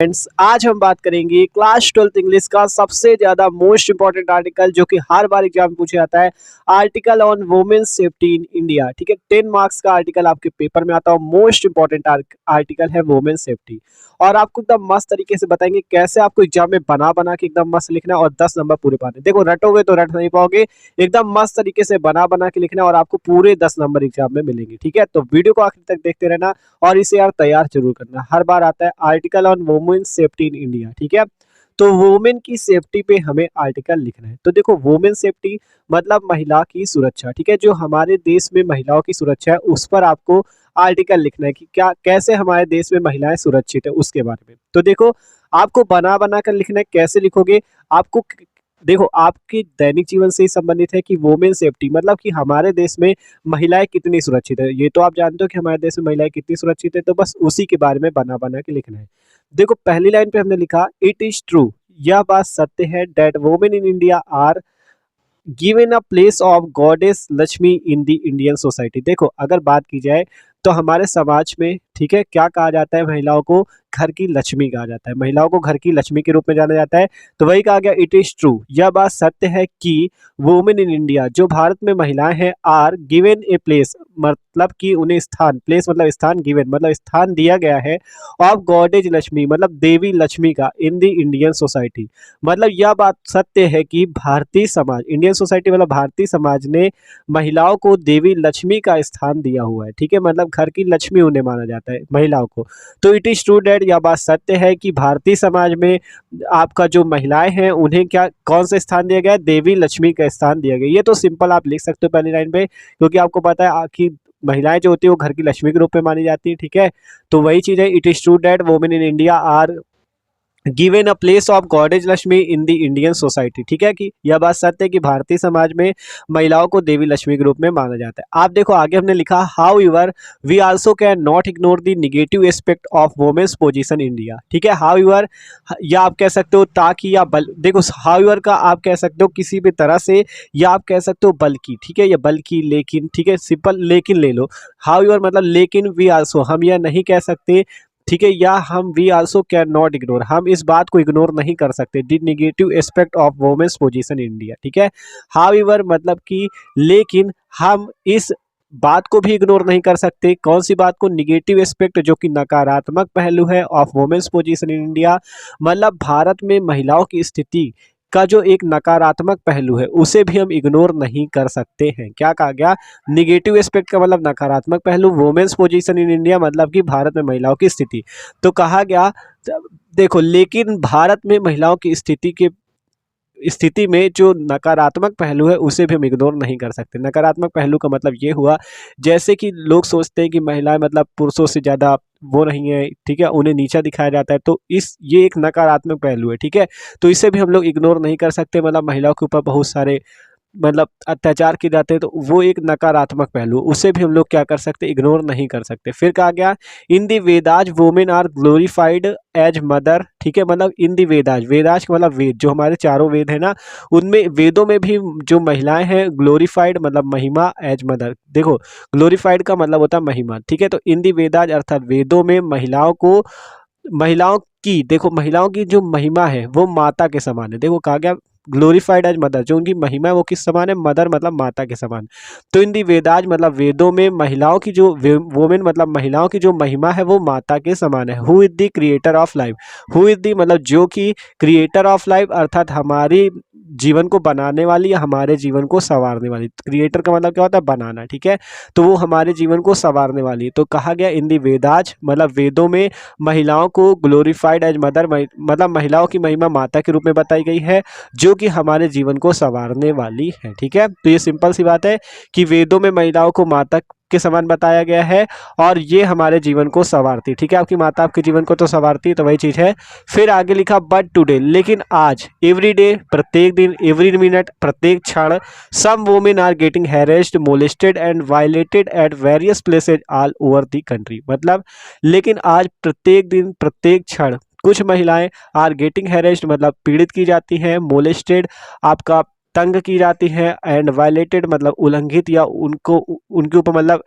Friends, आज हम बात करेंगे क्लास 12th इंग्लिश का सबसे ज्यादा मोस्ट इंपॉर्टेंट आर्टिकल जो कि हर बार एग्जाम में पूछा जाता है। Article on women's safety in India. ठीक है, 10 मार्क्स का आर्टिकल आपके पेपर में आता है। मोस्ट इंपॉर्टेंट आर्टिकल है वुमेन्स सेफ्टी और आपको एकदम मस्त तरीके से बताएंगे कैसे आपको एग्जाम में बना बना के एकदम मस्त लिखना है और 10 नंबर पूरे पाने। देखो, रटोगे तो रट नहीं पाओगे, एकदम मस्त तरीके से बना बना के लिखना है और आपको पूरे 10 नंबर एग्जाम में मिलेंगे। ठीक है, तो वीडियो को आखिर तक देखते रहना और इसे यार तैयार जरूर करना। हर बार आता है article on women safety in India. ठीक है, तो वुमेन की सेफ्टी पे हमें आर्टिकल लिखना है। तो देखो, वुमेन सेफ्टी मतलब महिला की सुरक्षा। ठीक है, जो हमारे देश में महिलाओं की सुरक्षा है उस पर आपको आर्टिकल लिखना है कि क्या कैसे हमारे देश में महिलाएं सुरक्षित है उसके बारे में। तो देखो, आपको बना बना कर लिखना है। कैसे लिखोगे? आपको देखो, आपके दैनिक जीवन से ही संबंधित है कि वुमेन सेफ्टी मतलब कि हमारे देश में महिलाएं कितनी सुरक्षित है। ये तो आप जानते हो कि हमारे देश में महिलाएं कितनी सुरक्षित है, तो बस उसी के बारे में बना बना के लिखना है। देखो, पहली लाइन पे हमने लिखा इट इज ट्रू, यह बात सत्य है, that women in India are given a place of goddess Lakshmi in the Indian society. देखो, अगर बात की जाए तो हमारे समाज में, ठीक है, क्या कहा जाता है? महिलाओं को घर की लक्ष्मी कहा जाता है। महिलाओं को घर की लक्ष्मी के रूप में जाना जाता है। तो वही कहा गया इट इज ट्रू, यह बात सत्य है कि वुमेन इन इंडिया, जो भारत में महिलाएं हैं, आर गिवन ए प्लेस मतलब कि उन्हें स्थान, प्लेस मतलब स्थान, गिवन मतलब स्थान दिया गया है, ऑफ गॉडेज लक्ष्मी मतलब देवी लक्ष्मी का, इन द इंडियन सोसाइटी। मतलब यह बात सत्य है कि भारतीय समाज, इंडियन सोसाइटी मतलब भारतीय समाज ने महिलाओं को देवी लक्ष्मी का स्थान दिया हुआ है। ठीक है, मतलब घर की लक्ष्मी उन्हें माना जाता है महिलाओं को। तो इट इज ट्रू दैट, यह बात सत्य है कि भारतीय समाज में आपका जो महिलाएं हैं उन्हें क्या, कौन सा स्थान दिया गया है? देवी लक्ष्मी का स्थान दिया गया। ये तो सिंपल आप लिख सकते हो पहली लाइन पे, क्योंकि आपको पता है कि महिलाएं जो होती है वो घर की लक्ष्मी के रूप में मानी जाती है। ठीक है, तो वही चीज है, it is true that women in India are given a place of goddess Lakshmi in the Indian society. ठीक है, कि यह बात सत्य है कि भारतीय समाज में महिलाओं को देवी लक्ष्मी के रूप में माना जाता है। आप देखो, आगे हमने लिखा however we also can not ignore the negative aspect of women's position in India. ठीक है, हाउ एवर, या आप कह सकते हो ताकि, या बल, देखो हाउ एवर का आप कह सकते हो किसी भी तरह से, या आप कह सकते हो बल्कि। ठीक है, या बल्कि, लेकिन। ठीक है, सिंपल लेकिन ले लो। हाउ एवर मतलब लेकिन, वी आल्सो हम यह नहीं कह सकते। ठीक है, या हम we also can not ignore, हम इस बात को इग्नोर नहीं कर सकते, the negative aspect of women's position in India. ठीक है, हाउएवर मतलब कि लेकिन, हम इस बात को भी इग्नोर नहीं कर सकते। कौन सी बात को? निगेटिव एस्पेक्ट, जो कि नकारात्मक पहलू है, of women's position in India मतलब भारत में महिलाओं की स्थिति का जो एक नकारात्मक पहलू है उसे भी हम इग्नोर नहीं कर सकते हैं। क्या कहा गया? निगेटिव एस्पेक्ट का मतलब नकारात्मक पहलू, वुमेन्स पोजीशन इन इंडिया मतलब कि भारत में महिलाओं की स्थिति। तो कहा गया, देखो, लेकिन भारत में महिलाओं की स्थिति में जो नकारात्मक पहलू है उसे भी हम इग्नोर नहीं कर सकते। नकारात्मक पहलू का मतलब ये हुआ, जैसे कि लोग सोचते हैं कि महिलाएं मतलब पुरुषों से ज़्यादा वो नहीं है। ठीक है, उन्हें नीचा दिखाया जाता है, तो ये एक नकारात्मक पहलू है। ठीक है, तो इसे भी हम लोग इग्नोर नहीं कर सकते। मतलब महिलाओं के ऊपर बहुत सारे मतलब अत्याचार किए जाते हैं, तो वो एक नकारात्मक पहलू, उसे भी हम लोग क्या कर सकते? इग्नोर नहीं कर सकते। फिर कहा गया in the Vedas women are glorified as mother. ठीक है, मतलब इन दी वेदाज, वेदाज का मतलब वेद, जो हमारे चारों वेद है ना, उनमें वेदों में भी जो महिलाएं हैं ग्लोरीफाइड मतलब महिमा, एज मदर। देखो, ग्लोरीफाइड का मतलब होता है महिमा। ठीक है, तो इन दी वेदाज अर्थात वेदों में महिलाओं को, महिलाओं की, देखो महिलाओं की जो महिमा है वो माता के समान है। देखो, कहा गया ग्लोरीफाइड एज मदर, जो उनकी महिमा है वो किस समान है? मदर मतलब माता के समान। तो इन दी वेदाज मतलब वेदों में महिलाओं की जो, वोमेन मतलब महिलाओं की जो महिमा है वो माता के समान है। Who is the creator of life, who is the मतलब जो कि क्रिएटर ऑफ लाइफ अर्थात हमारी जीवन को बनाने वाली या हमारे जीवन को संवारने वाली। क्रिएटर का मतलब क्या होता है? बनाना। ठीक है, तो वो हमारे जीवन को संवारने वाली। तो कहा गया इन दी वेदाज मतलब वेदों में महिलाओं को ग्लोरीफाइड एज मदर मतलब महिलाओं की महिमा माता के रूप में बताई गई है, जो कि हमारे जीवन को संवारने वाली है। ठीक है, तो ये सिंपल सी बात है कि वेदों में महिलाओं को माता के समान बताया गया है और ये हमारे जीवन को संवारती। ठीक है, आपकी माता आपके जीवन को तो संवारती है, तो वही चीज है। फिर आगे लिखा बट टुडे, लेकिन आज, एवरी डे प्रत्येक दिन, एवरी मिनट प्रत्येक क्षण, some women are getting harassed, molested and violated at various places all over the country. मतलब लेकिन आज प्रत्येक दिन प्रत्येक क्षण कुछ महिलाएं आर गेटिंग हैरेस्ड मतलब पीड़ित की जाती हैं, मोलेस्टेड आपका तंग की जाती हैं, एंड वायलेटेड मतलब उल्लंघित या उनको उनके ऊपर मतलब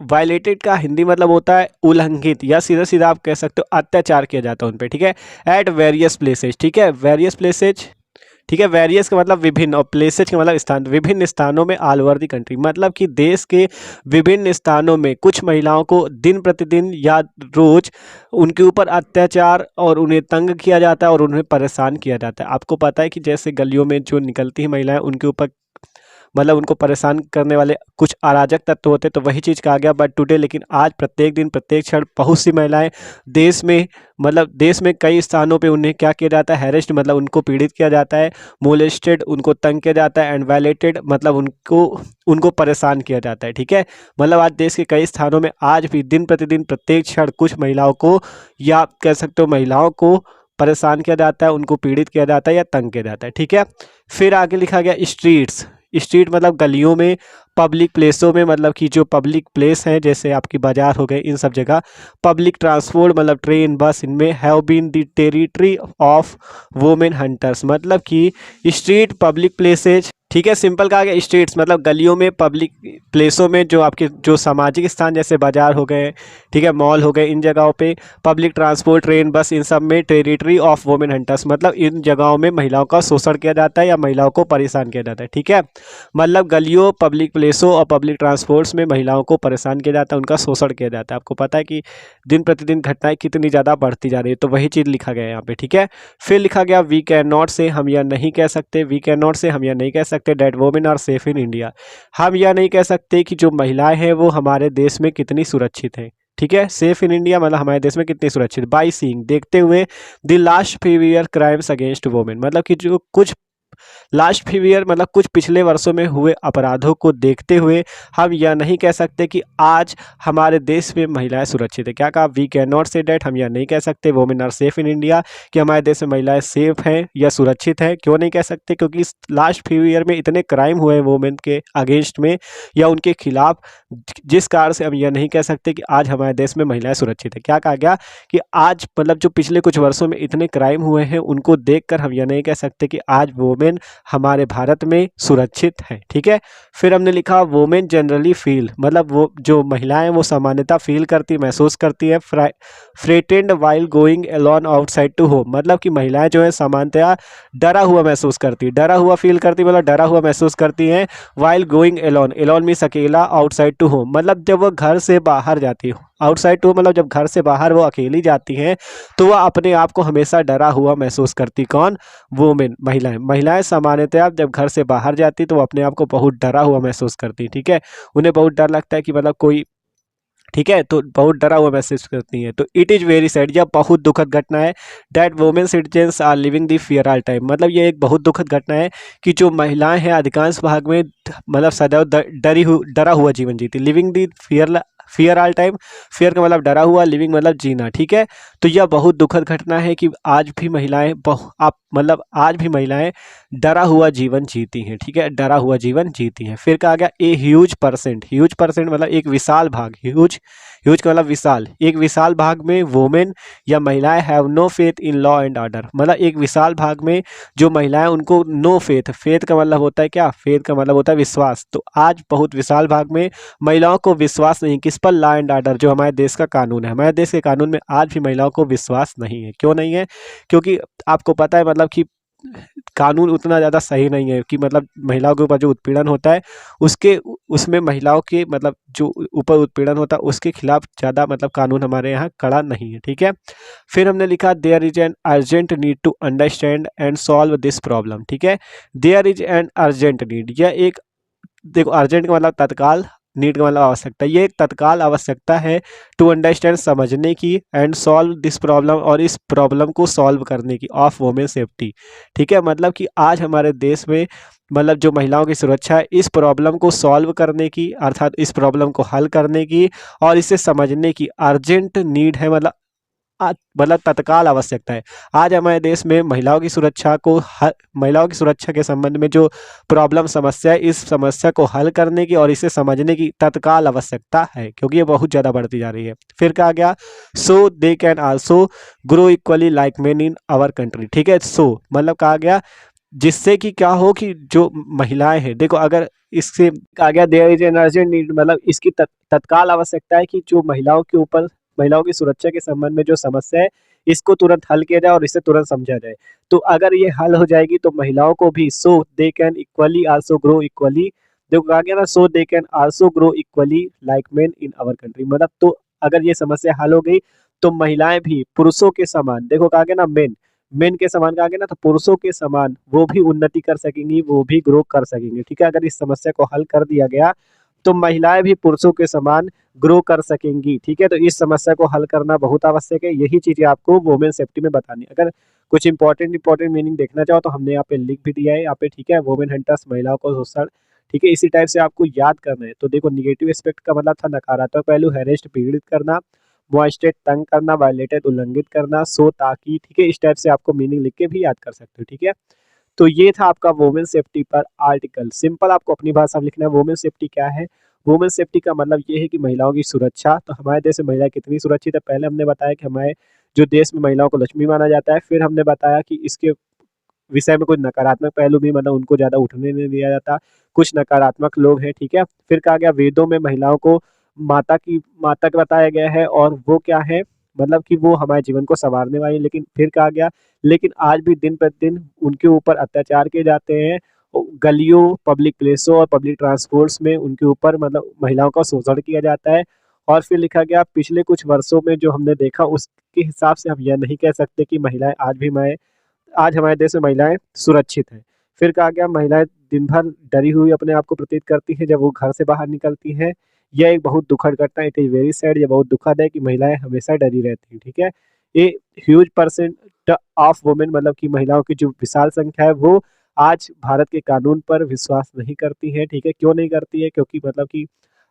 वायलेटेड का हिंदी मतलब होता है उल्लंघित, या सीधा सीधा आप कह सकते हो अत्याचार किया जाता है उन पे, ठीक है। एट वेरियस प्लेसेज, ठीक है, वेरियस प्लेसेज, ठीक है। वेरियस का मतलब विभिन्न और प्लेसेज का मतलब स्थान, विभिन्न स्थानों में ऑल ओवर द कंट्री, मतलब कि देश के विभिन्न स्थानों में कुछ महिलाओं को दिन प्रतिदिन या रोज उनके ऊपर अत्याचार और उन्हें तंग किया जाता है और उन्हें परेशान किया जाता है। आपको पता है कि जैसे गलियों में जो निकलती है महिलाएं, उनके ऊपर मतलब उनको परेशान करने वाले कुछ अराजक तत्व होते, तो वही चीज़ कहा गया बट टुडे, लेकिन आज प्रत्येक दिन प्रत्येक क्षण बहुत सी महिलाएं देश में, मतलब देश में कई स्थानों पे उन्हें क्या किया जाता है, हैरेस्ड मतलब उनको पीड़ित किया जाता है, मोलेस्टेड उनको तंग किया जाता है, एंड वायलेटेड मतलब उनको उनको परेशान किया जाता है, ठीक है। मतलब आज देश के कई स्थानों में आज भी दिन प्रतिदिन प्रत्येक क्षण कुछ महिलाओं को, या आप कह सकते हो महिलाओं को परेशान किया जाता है, उनको पीड़ित किया जाता है या तंग किया जाता है, ठीक है। फिर आगे लिखा गया स्ट्रीट्स, स्ट्रीट मतलब गलियों में, पब्लिक प्लेसों में मतलब कि जो पब्लिक प्लेस हैं जैसे आपकी बाजार हो गए, इन सब जगह पब्लिक ट्रांसपोर्ट मतलब ट्रेन बस, इनमें have been the territory of women hunters, मतलब कि स्ट्रीट पब्लिक प्लेसेज, ठीक है। सिंपल कहा गया स्ट्रीट्स मतलब गलियों में, पब्लिक प्लेसों में, जो आपके जो सामाजिक स्थान जैसे बाजार हो गए, ठीक है, मॉल हो गए, इन जगहों पे पब्लिक ट्रांसपोर्ट ट्रेन बस, इन सब में टेरिटरी ऑफ वुमेन हंटर्स मतलब इन जगहों में महिलाओं का शोषण किया जाता है या महिलाओं को परेशान किया जाता है, ठीक है। मतलब गलियों, पब्लिक प्लेसों और पब्लिक ट्रांसपोर्ट्स में महिलाओं को परेशान किया जाता है, उनका शोषण किया जाता है। आपको पता है कि दिन प्रतिदिन घटनाएं कितनी ज़्यादा बढ़ती जा रही है, तो वही चीज़ लिखा गया है यहाँ पे, ठीक है। फिर लिखा गया वी कैन नॉट से, हम यह नहीं कह सकते, वी कैन नॉट से हम यह नहीं कह सकते that women are safe in India, हम यह नहीं कह सकते कि जो महिलाएं हैं वो हमारे देश में कितनी सुरक्षित हैं, ठीक है। सेफ इन इंडिया मतलब हमारे देश में कितनी सुरक्षित, बाई सीइंग देखते हुए, the last few year crimes against women मतलब कि जो कुछ लास्ट फ्यू ईयर मतलब कुछ पिछले वर्षों में हुए अपराधों को देखते हुए हम यह नहीं कह सकते कि आज हमारे देश में महिलाएं सुरक्षित है। क्या कहा, we can not say that, हम यह नहीं कह सकते women are safe in India कि हमारे देश में महिलाएं सेफ हैं या सुरक्षित हैं। क्यों नहीं कह सकते, क्योंकि इस लास्ट फ्यू ईयर में इतने क्राइम हुए हैं वोमेन के अगेंस्ट में या उनके खिलाफ, जिस कारण से हम यह नहीं कह सकते कि आज हमारे देश में महिलाएं सुरक्षित है। क्या कहा गया कि आज मतलब जो पिछले कुछ वर्षों में इतने क्राइम हुए हैं उनको देखकर हम यह नहीं कह सकते कि आज वोमेन हमारे भारत में सुरक्षित है, ठीक है। फिर हमने लिखा वोमेन जनरली फील मतलब वो जो महिलाएं वो सामान्यतः फील करती, महसूस करती है frightened while going alone outside to home मतलब कि महिलाएं जो है सामान्यतः डरा हुआ महसूस करती, डरा हुआ फील करती मतलब डरा हुआ महसूस करती हैं। While going alone, alone means अकेला, आउटसाइड टू होम मतलब जब वो घर से बाहर जाती हो, आउटसाइड टू मतलब जब घर से बाहर वो अकेली जाती हैं तो वह अपने आप को हमेशा डरा हुआ महसूस करती। कौन, वुमेन, महिलाएं। महिलाएं सामान्यतः जब घर से बाहर जाती तो वो अपने आप को बहुत डरा हुआ महसूस करती, ठीक है। उन्हें बहुत डर लगता है कि मतलब कोई, ठीक है, तो बहुत डरा हुआ महसूस करती हैं। तो इट इज़ वेरी सैड, यह बहुत दुखद घटना है। That women citizens are living the fear all time मतलब ये एक बहुत दुखद घटना है कि जो महिलाएं हैं अधिकांश भाग में मतलब सदैव डरा हुआ जीवन जीती, living the fear all time, fear का मतलब डरा हुआ, लिविंग मतलब जीना, ठीक है। तो यह बहुत दुखद घटना है कि आज भी महिलाएं आप मतलब आज भी महिलाएं डरा हुआ जीवन जीती हैं, ठीक है, डरा हुआ जीवन जीती हैं। फिर कहा गया a huge percent, huge percent मतलब एक विशाल भाग, ह्यूज ह्यूज का मतलब विशाल, एक विशाल भाग में वोमेन या महिलाएं have no faith in law and order मतलब एक विशाल भाग में जो महिलाएं उनको नो फेथ, फेथ का मतलब होता है क्या, फेथ का मतलब होता है विश्वास। तो आज बहुत विशाल भाग में महिलाओं को विश्वास नहीं, किस पर, लॉ एंड ऑर्डर जो हमारे देश का कानून है, हमारे देश के कानून में आज भी महिलाओं को विश्वास नहीं है। क्यों नहीं है, क्योंकि आपको पता है मतलब कि कानून उतना ज़्यादा सही नहीं है कि मतलब महिलाओं के ऊपर जो उत्पीड़न होता है उसके उसमें महिलाओं के मतलब जो ऊपर उत्पीड़न होता है उसके खिलाफ ज़्यादा मतलब कानून हमारे यहाँ कड़ा नहीं है, ठीक है। फिर हमने लिखा there is an urgent need to understand and solve this problem, ठीक है। There is an urgent need, यह एक, देखो अर्जेंट का मतलब तत्काल, नीड का मतलब आवश्यकता, ये एक तत्काल आवश्यकता है टू अंडरस्टैंड समझने की, एंड सॉल्व दिस प्रॉब्लम और इस प्रॉब्लम को सॉल्व करने की, ऑफ वुमेन सेफ्टी, ठीक है। मतलब कि आज हमारे देश में मतलब जो महिलाओं की सुरक्षा है इस प्रॉब्लम को सॉल्व करने की अर्थात इस प्रॉब्लम को हल करने की और इसे समझने की अर्जेंट नीड है मतलब तत्काल आवश्यकता है। आज हमारे देश में महिलाओं की सुरक्षा को महिलाओं की सुरक्षा के संबंध में जो प्रॉब्लम समस्या है इस समस्या को हल करने की और इसे समझने की तत्काल आवश्यकता है क्योंकि ये बहुत ज़्यादा बढ़ती जा रही है। फिर कहा गया so they can also grow equally like men in our country, ठीक है। सो मतलब कहा गया जिससे कि क्या हो कि जो महिलाएं हैं, देखो अगर इससे कहा गया there is an urgent need, मतलब इसकी तत्काल आवश्यकता है कि जो महिलाओं के ऊपर, महिलाओं की सुरक्षा के संबंध में जो समस्या है, इसको तुरंत हल किया जाए और इसे तुरंत समझा जाए। तो अगर ये हल हो जाएगी तो महिलाओं को भी so they can equally also grow equally, देखो कहा गया ना, so they can also grow equally like men in our country, मतलब तो अगर ये समस्या हल हो गई तो महिलाएं भी पुरुषों के समान, देखो कहा गया ना मेन, मेन के समान कहा गया ना, तो पुरुषों के समान वो भी उन्नति कर सकेंगी, वो भी ग्रो कर सकेंगे। ठीक है, अगर इस समस्या को हल कर दिया गया तो महिलाएं भी पुरुषों के समान ग्रो कर सकेंगी। ठीक है, तो इस समस्या को हल करना बहुत आवश्यक है। यही चीजें आपको वुमेन सेफ्टी में बतानी है। अगर कुछ इंपॉर्टेंट मीनिंग देखना चाहो तो हमने यहाँ पे लिख भी दिया है यहाँ पे। ठीक है, वुमेन हंटर्स, महिलाओं को शोषण। ठीक है, इसी टाइप से आपको याद करना है। तो देखो निगेटिव एस्पेक्ट का मतलब था नकारात्मक पहलू, हैरेस्ट पीड़ित करना, मॉइस्टेड तंग करना, वायलेटेड उल्लंघित करना, सो ताकि। ठीक है, इस टाइप से आपको मीनिंग लिख के भी याद कर सकते हो। ठीक है, तो ये था आपका वुमेन सेफ्टी पर आर्टिकल। सिंपल आपको अपनी भाषा में लिखना है वुमेन सेफ्टी क्या है। वुमेन सेफ्टी का मतलब ये है कि महिलाओं की सुरक्षा। तो हमारे देश में महिलाएं कितनी सुरक्षित है, पहले हमने बताया कि हमारे जो देश में महिलाओं को लक्ष्मी माना जाता है। फिर हमने बताया कि इसके विषय में कुछ नकारात्मक पहलू भी, मतलब उनको ज्यादा उठने नहीं दिया जाता, कुछ नकारात्मक लोग हैं। ठीक है, फिर कहा गया वेदों में महिलाओं को माता का बताया गया है, और वो क्या है, मतलब कि वो हमारे जीवन को संवारने वाली। लेकिन फिर कहा गया लेकिन आज भी दिन प्रतिदिन उनके ऊपर अत्याचार किए जाते हैं, गलियों, पब्लिक प्लेसों और पब्लिक ट्रांसपोर्ट्स में उनके ऊपर मतलब महिलाओं का शोषण किया जाता है। और फिर लिखा गया पिछले कुछ वर्षों में जो हमने देखा उसके हिसाब से हम यह नहीं कह सकते कि महिलाएं आज हमारे देश में महिलाएं सुरक्षित हैं। फिर कहा गया महिलाएं दिन भर डरी हुई अपने आप को प्रतीत करती हैं जब वो घर से बाहर निकलती हैं। यह एक बहुत दुखद घटना, इट इज वेरी सैड, ये बहुत दुखद है कि महिलाएं हमेशा डरी रहती हैं। ठीक है, ये ह्यूज परसेंट ऑफ वुमेन, मतलब कि महिलाओं की जो विशाल संख्या है वो आज भारत के कानून पर विश्वास नहीं करती है। ठीक है, क्यों नहीं करती है, क्योंकि मतलब कि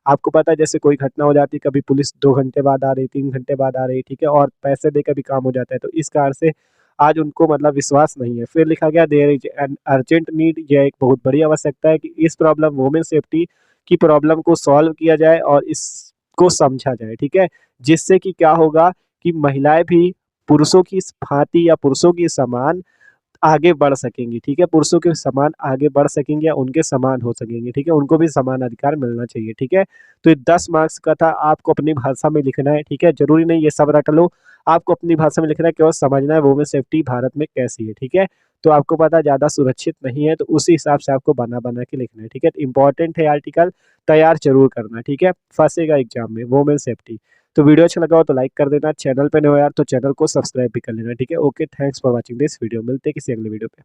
आपको पता है जैसे कोई घटना हो जाती है, कभी पुलिस 2 घंटे बाद आ रही, 3 घंटे बाद आ रही। ठीक है, और पैसे देकर भी काम हो जाता है, तो इस कारण से आज उनको मतलब विश्वास नहीं है। फिर लिखा गया there is an urgent need, यह एक बहुत बड़ी आवश्यकता है कि इस प्रॉब्लम वुमेन सेफ्टी की प्रॉब्लम को सॉल्व किया जाए और इसको समझा जाए। ठीक है, जिससे कि क्या होगा कि महिलाएं भी पुरुषों की भांति या पुरुषों की समान आगे बढ़ सकेंगी। ठीक है, पुरुषों के समान आगे बढ़ सकेंगे या उनके समान हो सकेंगे। ठीक है, उनको भी समान अधिकार मिलना चाहिए। ठीक है, तो ये 10 मार्क्स का था, आपको अपनी भाषा में लिखना है। ठीक है, जरूरी नहीं ये सब रट लो, आपको अपनी भाषा में लिखना है, केवल समझना है वुमेन सेफ्टी भारत में कैसी है। ठीक है, तो आपको पता ज्यादा सुरक्षित नहीं है, तो उसी हिसाब से आपको बना बना के लिखना है। ठीक है, इंपॉर्टेंट है आर्टिकल, तैयार जरूर करना। ठीक है, फंसेगा एग्जाम में वुमेन सेफ्टी। तो वीडियो अच्छा लगा हो तो लाइक कर देना, चैनल पे नए हो यार तो चैनल को सब्सक्राइब भी कर लेना। ठीक है, okay, thanks for watching this video, मिलते हैं किसी अगले वीडियो पे।